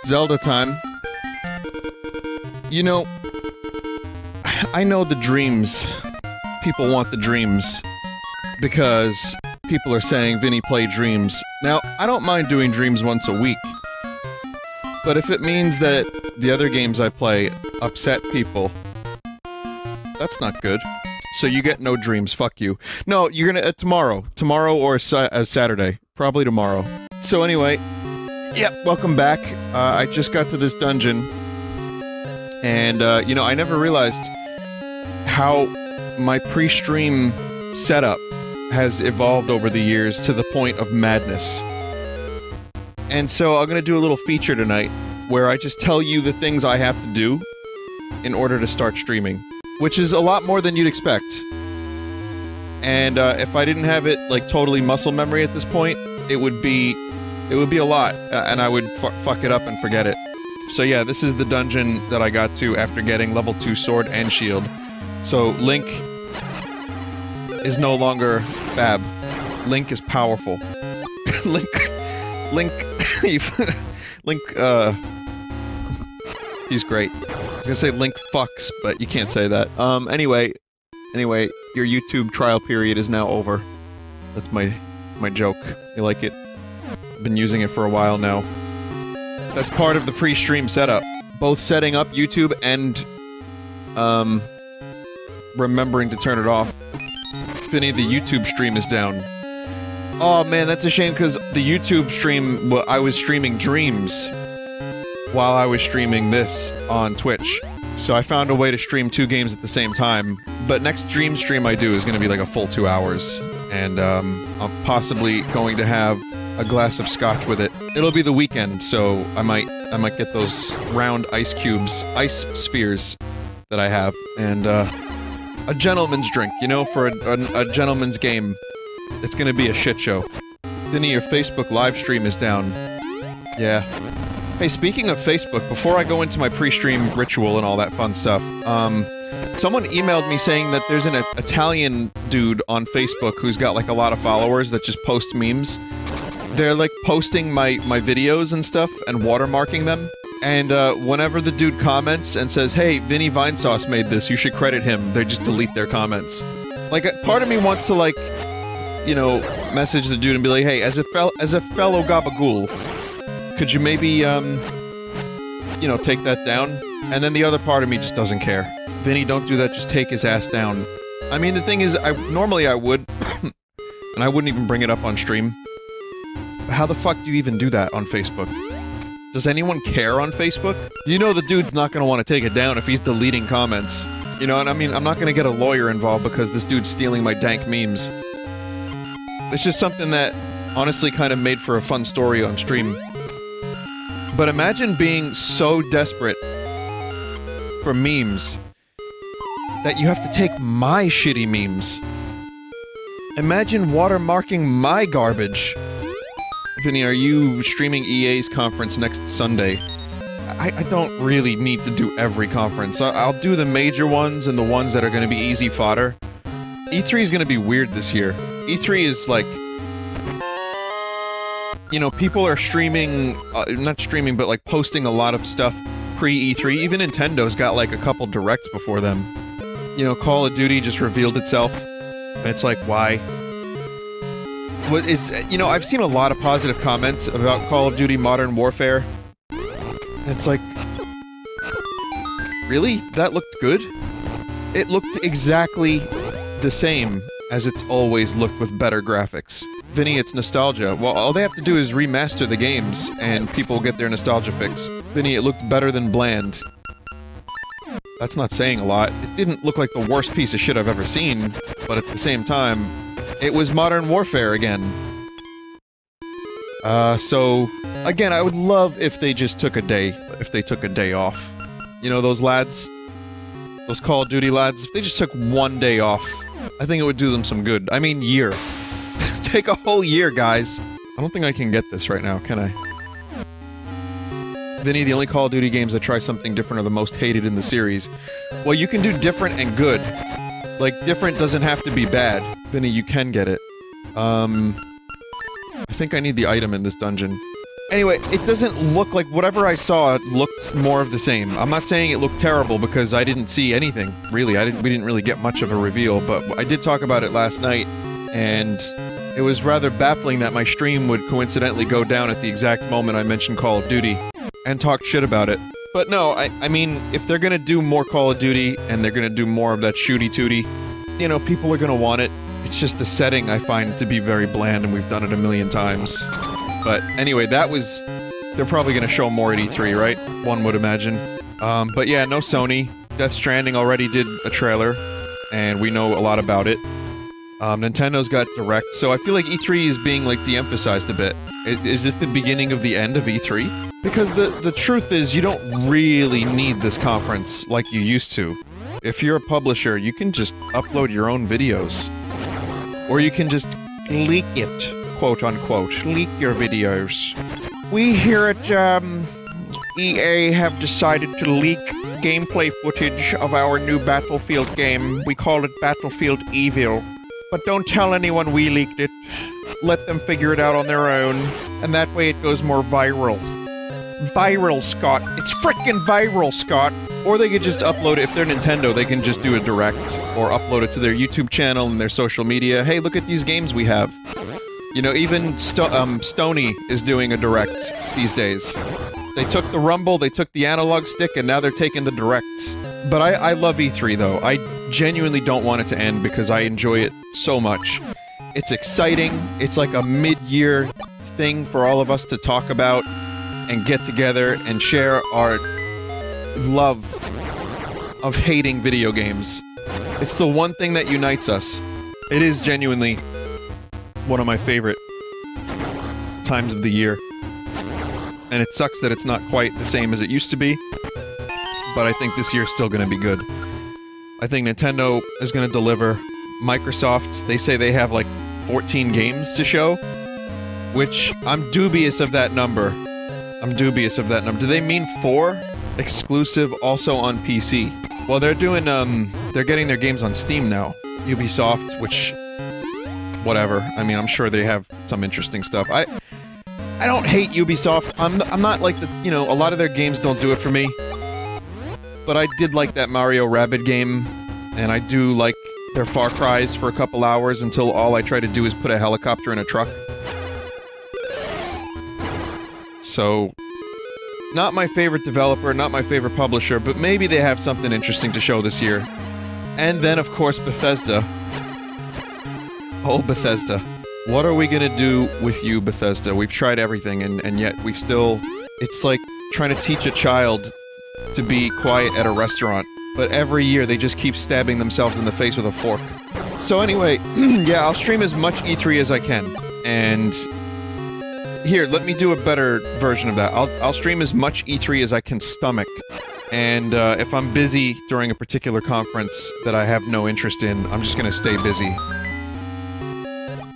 Zelda time. You know, I know the dreams. People want the dreams. Because people are saying, Vinny, play Dreams. Now, I don't mind doing Dreams once a week. But if it means that the other games I play upset people, that's not good. So you get no Dreams, fuck you. No, you're gonna, tomorrow. Tomorrow or Saturday. Probably tomorrow. So anyway, yeah, welcome back. I just got to this dungeon. And, you know, I never realized how my pre-stream setup has evolved over the years to the point of madness. And so I'm gonna do a little feature tonight, where I just tell you the things I have to do in order to start streaming. Which is a lot more than you'd expect. And, if I didn't have it, like, totally muscle memory at this point, it would be a lot, and I would fuck it up and forget it. So yeah, this is the dungeon that I got to after getting level 2 sword and shield. So, Link is no longer Bab. Link is powerful. Link, he's great. I was gonna say Link fucks, but you can't say that. Anyway, your YouTube trial period is now over. That's my joke. You like it? I've been using it for a while now. That's part of the pre-stream setup. Both setting up YouTube and, remembering to turn it off. Vinny, the YouTube stream is down. Oh man, that's a shame, because the YouTube stream, well, I was streaming Dreams while I was streaming this on Twitch. So I found a way to stream 2 games at the same time. But next Dream stream I do is gonna be like a full 2 hours. And, I'm possibly going to have a glass of scotch with it. It'll be the weekend, so I might get those round ice cubes, ice spheres that I have, and, a gentleman's drink, you know, for a gentleman's game. It's gonna be a shit show. Vinny, your Facebook live stream is down. Yeah. Hey, speaking of Facebook, before I go into my pre-stream ritual and all that fun stuff, someone emailed me saying that there's an Italian dude on Facebook who's got, like, a lot of followers that just posts memes. They're, like, posting my videos and stuff and watermarking them. And, whenever the dude comments and says, hey, Vinny Vinesauce made this, you should credit him, they just delete their comments. Like, part of me wants to, like, you know, message the dude and be like, hey, as a fellow gabagool, could you maybe, you know, take that down? And then the other part of me just doesn't care. Vinny, don't do that, just take his ass down. I mean, the thing is, normally I would, and I wouldn't even bring it up on stream. But how the fuck do you even do that on Facebook? Does anyone care on Facebook? You know the dude's not gonna want to take it down if he's deleting comments. You know, and I mean, I'm not gonna get a lawyer involved because this dude's stealing my dank memes. It's just something that, honestly, kind of made for a fun story on stream. But imagine being so desperate for memes that you have to take my shitty memes. Imagine watermarking my garbage. Vinny, are you streaming EA's conference next Sunday? I don't really need to do every conference. I'll do the major ones and the ones that are gonna be easy fodder. E3 is gonna be weird this year. E3 is like... You know, people are streaming... not streaming, but like posting a lot of stuff pre-E3. Even Nintendo's got like a couple directs before them. You know, Call of Duty just revealed itself. And it's like, why? What is, you know, I've seen a lot of positive comments about Call of Duty Modern Warfare. It's like... Really? That looked good? It looked exactly the same as it's always looked with better graphics. Vinny, it's nostalgia. Well, all they have to do is remaster the games, and people will get their nostalgia fix. Vinny, it looked better than bland. That's not saying a lot. It didn't look like the worst piece of shit I've ever seen, but at the same time... It was Modern Warfare again. So... Again, I would love if they just took a day. If they took a day off. You know those lads? Those Call of Duty lads? If they just took one day off, I think it would do them some good. I mean, year. Take a whole year, guys. I don't think I can get this right now, can I? Vinny, the only Call of Duty games that try something different are the most hated in the series. Well, you can do different and good. Like, different doesn't have to be bad. Vinny, you can get it. I think I need the item in this dungeon. Anyway, it doesn't look like whatever I saw looked more of the same. I'm not saying it looked terrible because I didn't see anything, really. We didn't really get much of a reveal, but I did talk about it last night, and it was rather baffling that my stream would coincidentally go down at the exact moment I mentioned Call of Duty, and talk shit about it. But no, I mean, if they're gonna do more Call of Duty, and they're gonna do more of that shooty-tooty, you know, people are gonna want it. It's just the setting I find to be very bland, and we've done it a million times. But anyway, that was... They're probably gonna show more at E3, right? One would imagine. But yeah, no Sony. Death Stranding already did a trailer, and we know a lot about it. Nintendo's got Direct, so I feel like E3 is being, like, de-emphasized a bit. Is this the beginning of the end of E3? Because the truth is, you don't really need this conference like you used to. If you're a publisher, you can just upload your own videos. Or you can just leak it. Quote-unquote, leak your videos. We here at, EA have decided to leak gameplay footage of our new Battlefield game. We call it Battlefield Evil. But don't tell anyone we leaked it. Let them figure it out on their own. And that way it goes more viral. Viral, Scott. It's frickin' viral, Scott! Or they could just upload it. If they're Nintendo, they can just do a direct. Or upload it to their YouTube channel and their social media. Hey, look at these games we have. You know, even Sony is doing a direct these days. They took the Rumble, they took the analog stick, and now they're taking the directs. But I love E3, though. I genuinely don't want it to end because I enjoy it so much. It's exciting. It's like a mid-year thing for all of us to talk about and get together and share our love of hating video games. It's the one thing that unites us. It is genuinely one of my favorite times of the year. And it sucks that it's not quite the same as it used to be, but I think this year's still gonna be good. I think Nintendo is gonna deliver. Microsoft, they say they have like 14 games to show, which I'm dubious of that number. I'm dubious of that number. Do they mean 4? Exclusive also on PC? Well, they're doing, they're getting their games on Steam now. Ubisoft, which... whatever. I mean, I'm sure they have some interesting stuff. I don't hate Ubisoft. I'm not like the... you know, a lot of their games don't do it for me. But I did like that Mario Rabbids game, and I do like their Far Cries for a couple hours until all I try to do is put a helicopter in a truck. So... not my favorite developer, not my favorite publisher, but maybe they have something interesting to show this year. And then, of course, Bethesda. Oh, Bethesda. What are we gonna do with you, Bethesda? We've tried everything, and yet we still... it's like trying to teach a child to be quiet at a restaurant, but every year they just keep stabbing themselves in the face with a fork. So anyway, yeah, I'll stream as much E3 as I can, and... here, let me do a better version of that. I'll stream as much E3 as I can stomach, and if I'm busy during a particular conference that I have no interest in, I'm just gonna stay busy.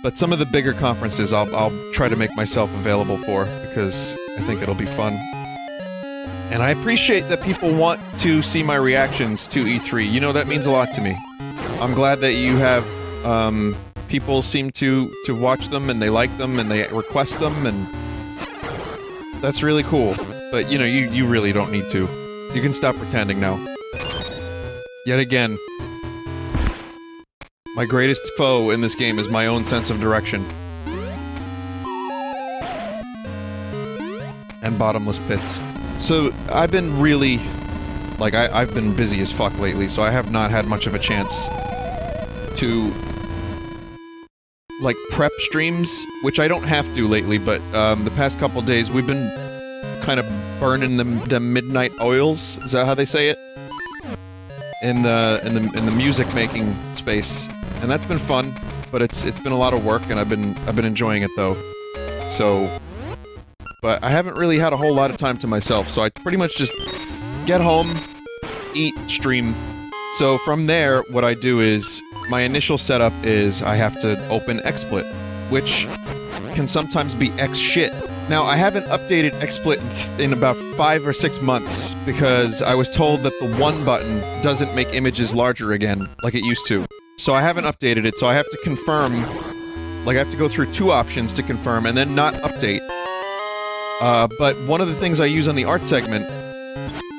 But some of the bigger conferences I'll try to make myself available for, because I think it'll be fun. And I appreciate that people want to see my reactions to E3. You know, that means a lot to me. I'm glad that you have, people seem to watch them, and they like them, and they request them, and... that's really cool. But, you know, you really don't need to. You can stop pretending now. Yet again, my greatest foe in this game is my own sense of direction. And bottomless pits. So, I've been really... like, I've been busy as fuck lately, so I have not had much of a chance to... like, prep streams, which I don't have to lately, but, the past couple days we've been kind of burning the midnight oils, is that how they say it? In the music-making space. And that's been fun, but it's been a lot of work, and I've been enjoying it, though. So... but I haven't really had a whole lot of time to myself, so I pretty much just get home, eat, stream. So from there, what I do is, my initial setup is I have to open XSplit, which can sometimes be X shit. Now, I haven't updated XSplit in about 5 or 6 months, because I was told that the 1 button doesn't make images larger again, like it used to. So I haven't updated it, so I have to confirm... like, I have to go through 2 options to confirm, and then not update. But one of the things I use on the art segment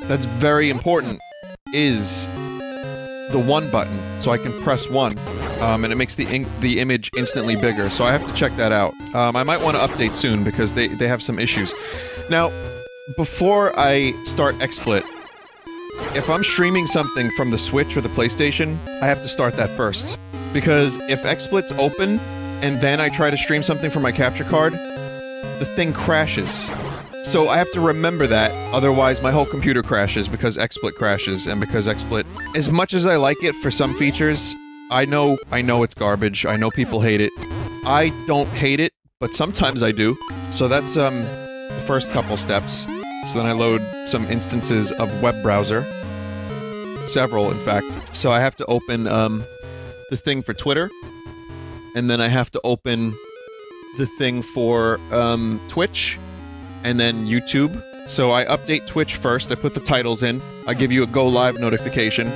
that's very important is the 1 button, so I can press 1, and it makes the image instantly bigger, so I have to check that out. I might want to update soon, because they have some issues. Now, before I start XSplit, if I'm streaming something from the Switch or the PlayStation, I have to start that first. Because if XSplit's open, and then I try to stream something from my capture card, the thing crashes. So I have to remember that, otherwise my whole computer crashes because XSplit crashes, and because XSplit... As much as I like it for some features, I know it's garbage, I know people hate it. I don't hate it, but sometimes I do. So that's, the first couple steps. So then I load some instances of web browser. Several, in fact. So I have to open, the thing for Twitter. And then I have to open the thing for, Twitch. And then YouTube. So I update Twitch first, I put the titles in, I give you a go live notification,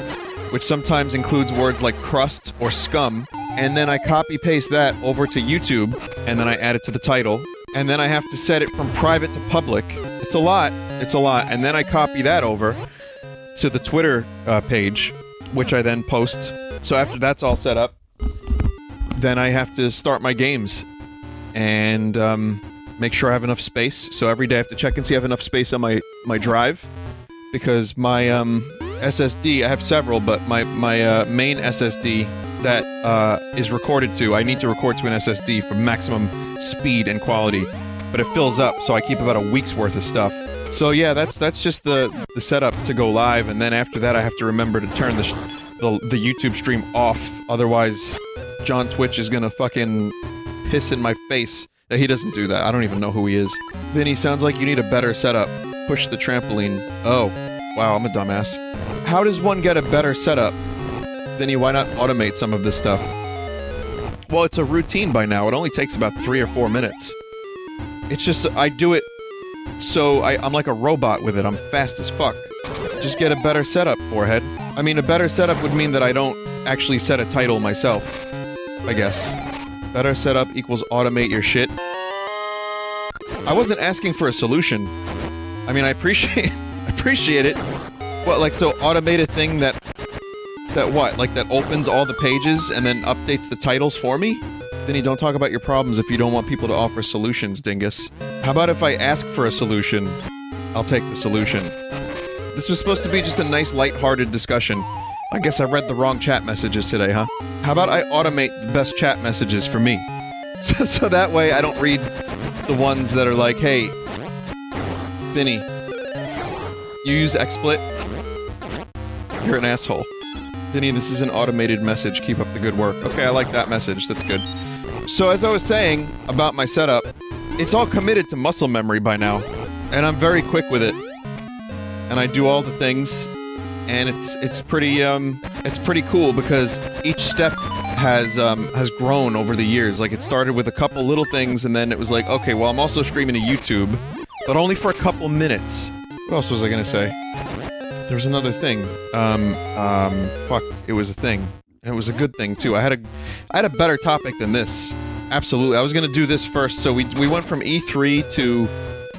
which sometimes includes words like crust or scum, and then I copy paste that over to YouTube, and then I add it to the title, and then I have to set it from private to public. It's a lot, and then I copy that over to the Twitter page, which I then post. So after that's all set up, then I have to start my games, and make sure I have enough space. So every day I have to check and see I have enough space on my drive, because my SSD, I have several, but my main SSD that is recorded to, I need to record to an SSD for maximum speed and quality, but it fills up, so I keep about a week's worth of stuff. So yeah, that's just the setup to go live, and then after that I have to remember to turn the YouTube stream off, otherwise John Twitch is gonna fucking piss in my face. He doesn't do that. I don't even know who he is. Vinny, sounds like you need a better setup. Push the trampoline. Oh. Wow, I'm a dumbass. How does one get a better setup? Vinny, why not automate some of this stuff? Well, it's a routine by now. It only takes about 3 or 4 minutes. It's just, I do it so I'm like a robot with it. I'm fast as fuck. Just get a better setup, forehead. I mean, a better setup would mean that I don't actually set a title myself, I guess. Better setup equals automate your shit. I wasn't asking for a solution. I mean, I appreciate it. What, like, so automate a thing that what? Like, that opens all the pages and then updates the titles for me? Vinny, don't talk about your problems if you don't want people to offer solutions, dingus. How about if I ask for a solution, I'll take the solution. This was supposed to be just a nice, light-hearted discussion. I guess I read the wrong chat messages today, huh? How about I automate the best chat messages for me? So that way I don't read the ones that are like, hey, Vinny, you use XSplit? You're an asshole. Vinny, this is an automated message, keep up the good work. Okay, I like that message, that's good. So as I was saying about my setup, it's all committed to muscle memory by now, and I'm very quick with it. And I do all the things, and it's pretty cool because each step has grown over the years. Like, it started with a couple little things, and then it was like, okay, well, I'm also streaming to YouTube, but only for a couple minutes. What else was I gonna say? There was another thing. Fuck, it was a thing. And it was a good thing, too. I had a better topic than this. Absolutely. I was gonna do this first, so we went from E3 to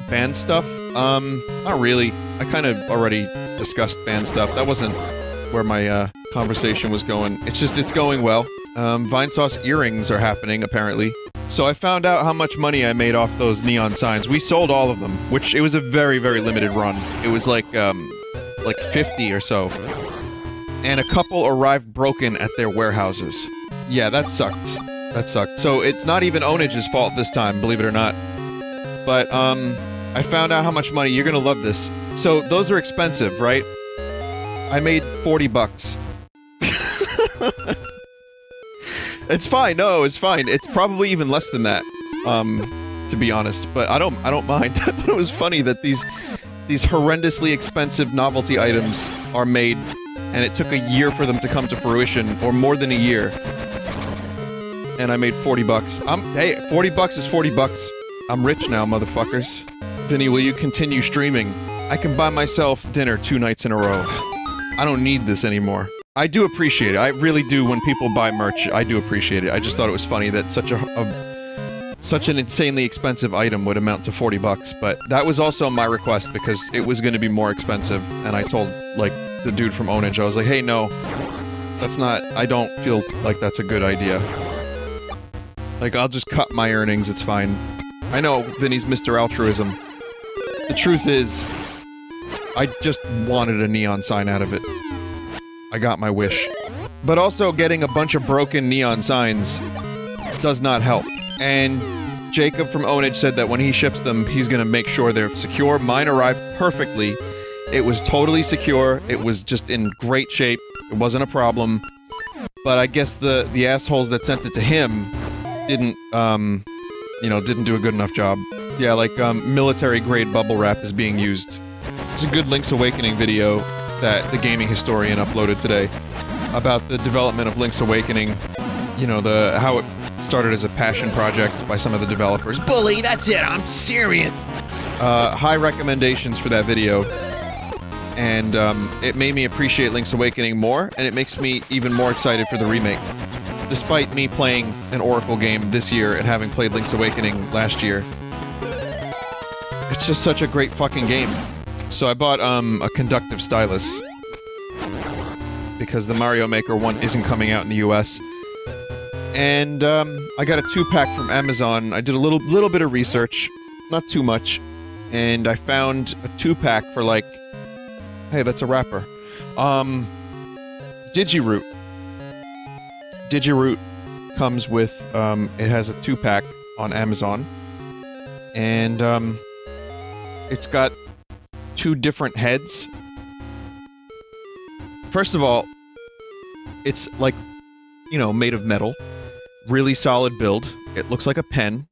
band stuff. Not really. I kind of already discussed band stuff. That wasn't where my, conversation was going. It's just, it's going well. Vinesauce earrings are happening, apparently. So I found out how much money I made off those neon signs. We sold all of them, which, it was a very, very limited run. It was like 50 or so. And a couple arrived broken at their warehouses. Yeah, that sucked. That sucked. So it's not even Onage's fault this time, believe it or not. But, I found out how much money. You're gonna love this. So, those are expensive, right? I made 40 bucks. It's fine, no, it's fine. It's probably even less than that, to be honest. But I don't mind. I thought it was funny that these horrendously expensive novelty items are made, and it took a year for them to come to fruition, or more than a year. And I made 40 bucks. Hey, 40 bucks is 40 bucks. I'm rich now, motherfuckers. Vinny, will you continue streaming? I can buy myself dinner 2 nights in a row. I don't need this anymore. I do appreciate it. I really do. When people buy merch, I do appreciate it. I just thought it was funny that such a such an insanely expensive item would amount to 40 bucks, but that was also my request because it was gonna be more expensive, and I told, like, the dude from Ownage, I was like, hey, no, that's not- I don't feel like that's a good idea. Like, I'll just cut my earnings, it's fine. I know, Vinny's Mr. Altruism. The truth is, I just wanted a neon sign out of it. I got my wish. But also, getting a bunch of broken neon signs does not help. And Jacob from Ownage said that when he ships them, he's gonna make sure they're secure. Mine arrived perfectly. It was totally secure. It was just in great shape. It wasn't a problem. But I guess the assholes that sent it to him didn't, you know, didn't do a good enough job. Yeah, like, military-grade bubble wrap is being used. It's a good Link's Awakening video that the gaming historian uploaded today about the development of Link's Awakening. You know, how it started as a passion project by some of the developers. Bully, that's it, I'm serious! High recommendations for that video. And, it made me appreciate Link's Awakening more, and it makes me even more excited for the remake. Despite me playing an Oracle game this year and having played Link's Awakening last year. It's just such a great fucking game. So I bought, a conductive stylus. Because the Mario Maker one isn't coming out in the US. And, I got a 2-pack from Amazon. I did a little bit of research. Not too much. And I found a 2-pack for, like... Hey, that's a wrapper. Digiroot. Digiroot comes with, it has a 2-pack on Amazon. And, it's got 2 different heads. First of all, it's, like, you know, made of metal. Really solid build. It looks like a pen.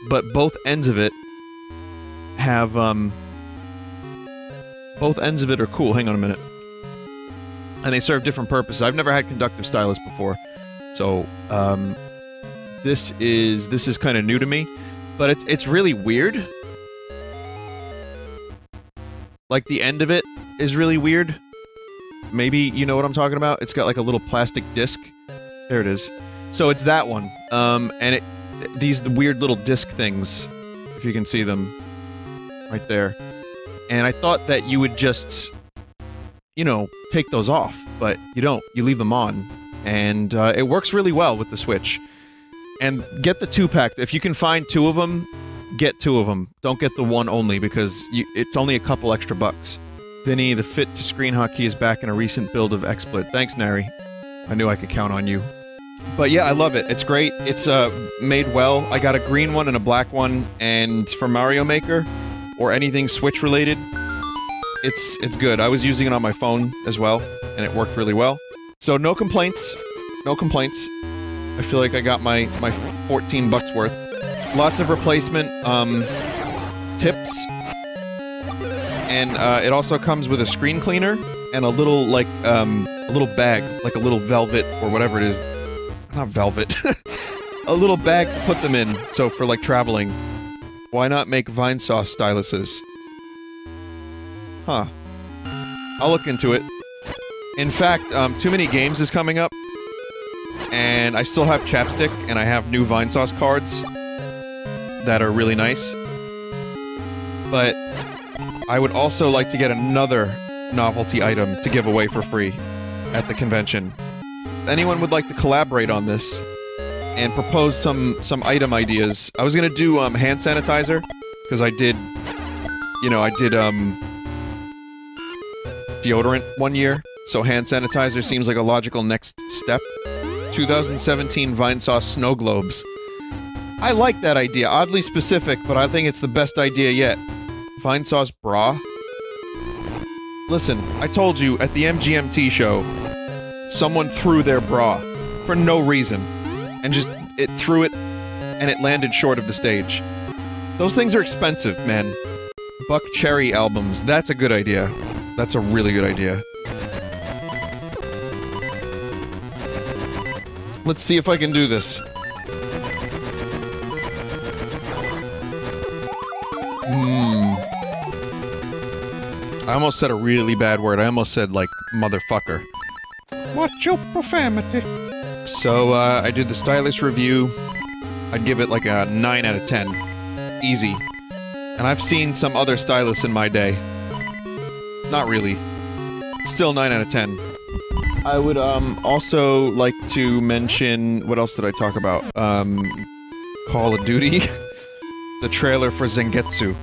But both ends of it have, both ends of it are cool. Hang on a minute. And they serve different purposes. I've never had conductive stylus before. So, this is kind of new to me. But it's really weird. Like, the end of it is really weird. Maybe you know what I'm talking about? It's got, like, a little plastic disc. There it is. So it's that one. And these weird little disc things, if you can see them. Right there. And I thought that you would just, you know, take those off. But you don't. You leave them on. And, it works really well with the Switch. And get the 2-pack. If you can find 2 of them, get 2 of them. Don't get the 1 only, because it's only a couple extra bucks. Vinny, the Fit to Screen Hotkey is back in a recent build of XSplit. Thanks, Nary. I knew I could count on you. But yeah, I love it. It's great. It's, made well. I got a green one and a black one, and for Mario Maker, or anything Switch-related, it's good. I was using it on my phone as well, and it worked really well. So no complaints. No complaints. I feel like I got my 14 bucks worth. Lots of replacement, tips. And, it also comes with a screen cleaner, and a little, like, a little bag, like a little velvet, or whatever it is. Not velvet. A little bag to put them in, so for, like, traveling. Why not make Vinesauce styluses? Huh. I'll look into it. In fact, Too Many Games is coming up. And I still have Chapstick, and I have new Vinesauce cards that are really nice. But I would also like to get another novelty item to give away for free at the convention. If anyone would like to collaborate on this and propose some item ideas. I was gonna do hand sanitizer, because I did, you know, deodorant one year, so hand sanitizer seems like a logical next step. 2017 Vinesauce snow globes. I like that idea. Oddly specific, but I think it's the best idea yet. Vinesauce bra? Listen, I told you, at the MGMT show, someone threw their bra. For no reason. And just, it threw it, and it landed short of the stage. Those things are expensive, man. Buck Cherry albums, that's a good idea. That's a really good idea. Let's see if I can do this. I almost said a really bad word. I almost said, like, motherfucker. Watch your profanity. So, I did the stylus review. I'd give it like a 9 out of 10. Easy. And I've seen some other stylists in my day. Not really. Still 9 out of 10. I would, also like to mention... What else did I talk about? Call of Duty? The trailer for Zangetsu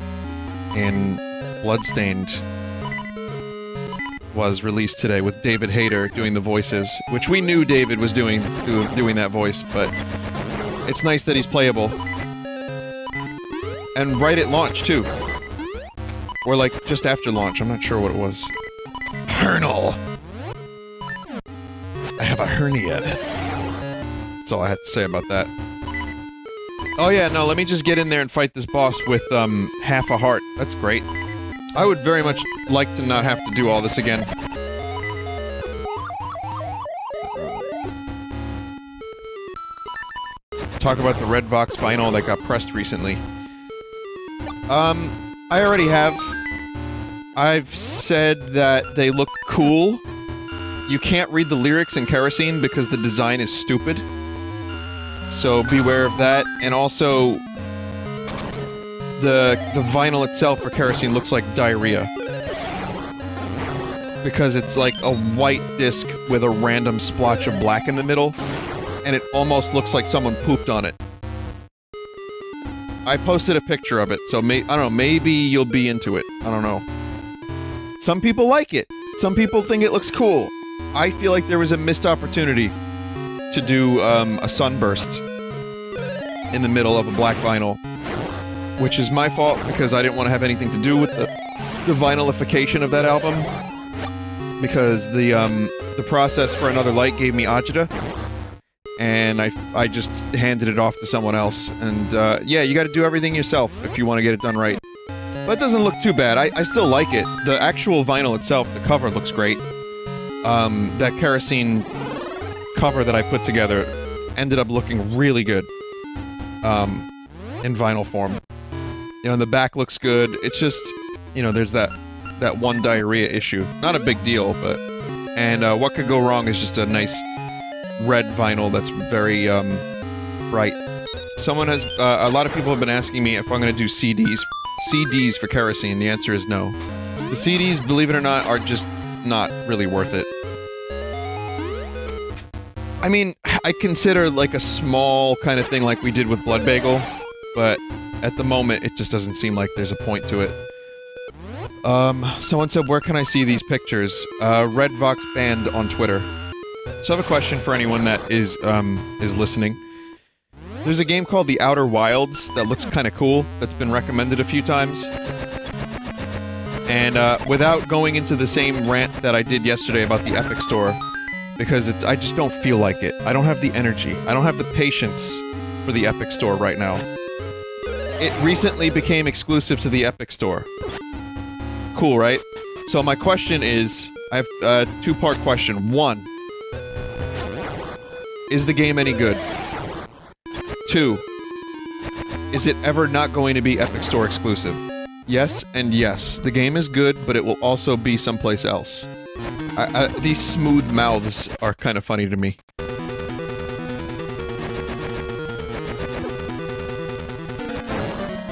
and Bloodstained was released today with David Hayter doing the voices, which we knew David was doing that voice, but it's nice that he's playable. And right at launch, too. Or, like, just after launch, I'm not sure what it was. Hernal! I have a hernia. That's all I had to say about that. Oh yeah, no, let me just get in there and fight this boss with, half a heart. That's great. I would very much like to not have to do all this again. Talk about the Red Vox vinyl that got pressed recently. I already have. I've said that they look cool. You can't read the lyrics in Kerosene because the design is stupid. So beware of that, and also... The vinyl itself for Kerosene looks like diarrhea. Because it's like a white disc with a random splotch of black in the middle, and it almost looks like someone pooped on it. I posted a picture of it, so I don't know, maybe you'll be into it. I don't know. Some people like it. Some people think it looks cool. I feel like there was a missed opportunity to do, a sunburst in the middle of a black vinyl. Which is my fault, because I didn't want to have anything to do with the vinylification of that album. Because the process for Another Light gave me agita. And I just handed it off to someone else. And, yeah, you gotta do everything yourself if you want to get it done right. But it doesn't look too bad. I still like it. The actual vinyl itself, the cover looks great. That Kerosene cover that I put together ended up looking really good. In vinyl form. You know, the back looks good. It's just, you know, there's that one diarrhea issue. Not a big deal, but... And, what could go wrong is just a nice red vinyl that's very, bright. Someone has, a lot of people have been asking me if I'm gonna do CDs for Kerosene. The answer is no. So the CDs, believe it or not, are just not really worth it. I mean, I consider, like, a small kind of thing like we did with Blood Bagel, but... At the moment, it just doesn't seem like there's a point to it. Someone said, where can I see these pictures? Red Vox Band on Twitter. So I have a question for anyone that is listening. There's a game called The Outer Wilds that looks kinda cool, that's been recommended a few times. And, without going into the same rant that I did yesterday about the Epic Store, because I just don't feel like it. I don't have the energy. I don't have the patience for the Epic Store right now. It recently became exclusive to the Epic Store. Cool, right? So my question is... I have a two-part question. One. Is the game any good? Two. Is it ever not going to be Epic Store exclusive? Yes and yes. The game is good, but it will also be someplace else. These smooth mouths are kind of funny to me.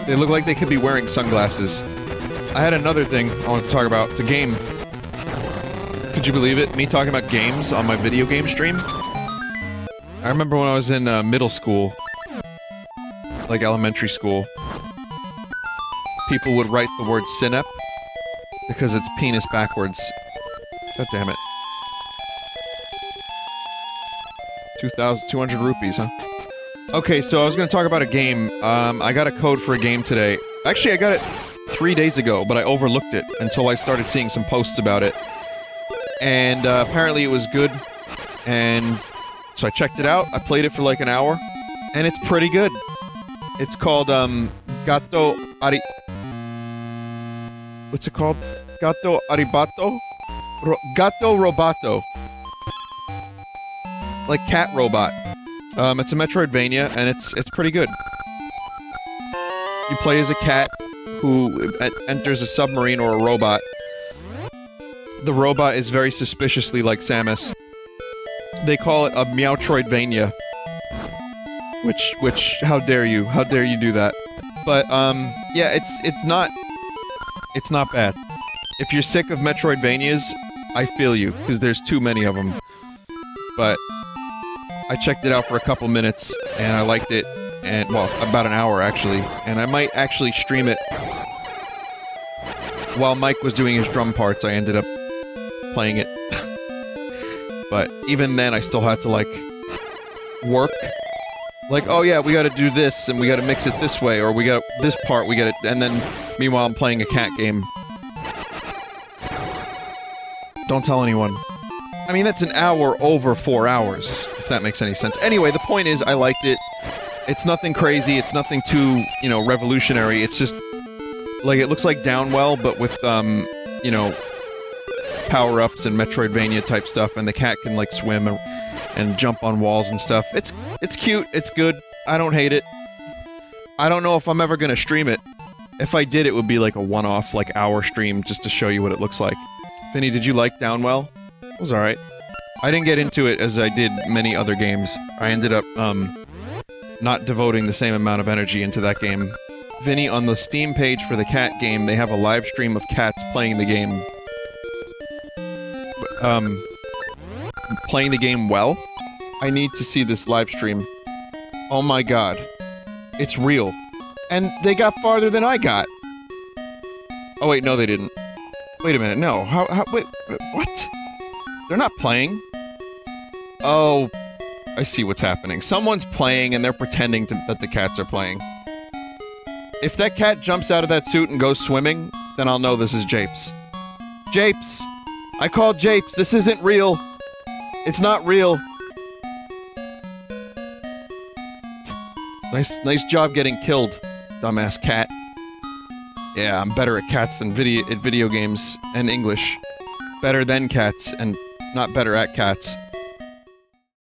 They look like they could be wearing sunglasses. I had another thing I wanted to talk about. It's a game. Could you believe it? Me talking about games on my video game stream? I remember when I was in middle school. Like elementary school. People would write the word synep because it's penis backwards. God damn it. 2,200 rupees, huh? Okay, so I was gonna talk about a game. I got a code for a game today. Actually, I got it 3 days ago, but I overlooked it until I started seeing some posts about it. And, apparently it was good. And so I checked it out, I played it for like an hour, and it's pretty good. It's called, Gato Ari... What's it called? Gato Aribato? Gato Robato. Like cat robot. It's a Metroidvania, and it's pretty good. You play as a cat who enters a submarine or a robot. The robot is very suspiciously like Samus. They call it a Meowtroidvania. Which, how dare you? How dare you do that? But, yeah, it's not bad. If you're sick of Metroidvanias, I feel you, because there's too many of them. But I checked it out for a couple minutes, and I liked it, and, well, about an hour, actually. And I might actually stream it. While Mike was doing his drum parts, I ended up playing it. But even then, I still had to, like, work. Like, oh yeah, we gotta do this, and we gotta mix it this way, or we got this part, we gotta- and then, meanwhile, I'm playing a cat game. Don't tell anyone. I mean, that's an hour over 4 hours, if that makes any sense. Anyway, the point is, I liked it. It's nothing crazy, it's nothing too, you know, revolutionary, it's just... like, it looks like Downwell, but with, you know, power-ups and Metroidvania-type stuff, and the cat can, like, swim and jump on walls and stuff. It's cute, it's good, I don't hate it. I don't know if I'm ever gonna stream it. If I did, it would be like a one-off, like, hour stream, just to show you what it looks like. Vinny, did you like Downwell? It was alright. I didn't get into it as I did many other games. I ended up, not devoting the same amount of energy into that game. Vinny, on the Steam page for the cat game, they have a live stream of cats playing the game. Playing the game well? I need to see this live stream. Oh my god. It's real. And they got farther than I got! Oh wait, no they didn't. Wait a minute, no. Wait, what? They're not playing? Oh, I see what's happening. Someone's playing and they're pretending that the cats are playing. If that cat jumps out of that suit and goes swimming, then I'll know this is Japes. Japes! I called Japes, this isn't real! It's not real! Nice job getting killed, dumbass cat. Yeah, I'm better at cats than video games and English. Better than cats, and not better at cats.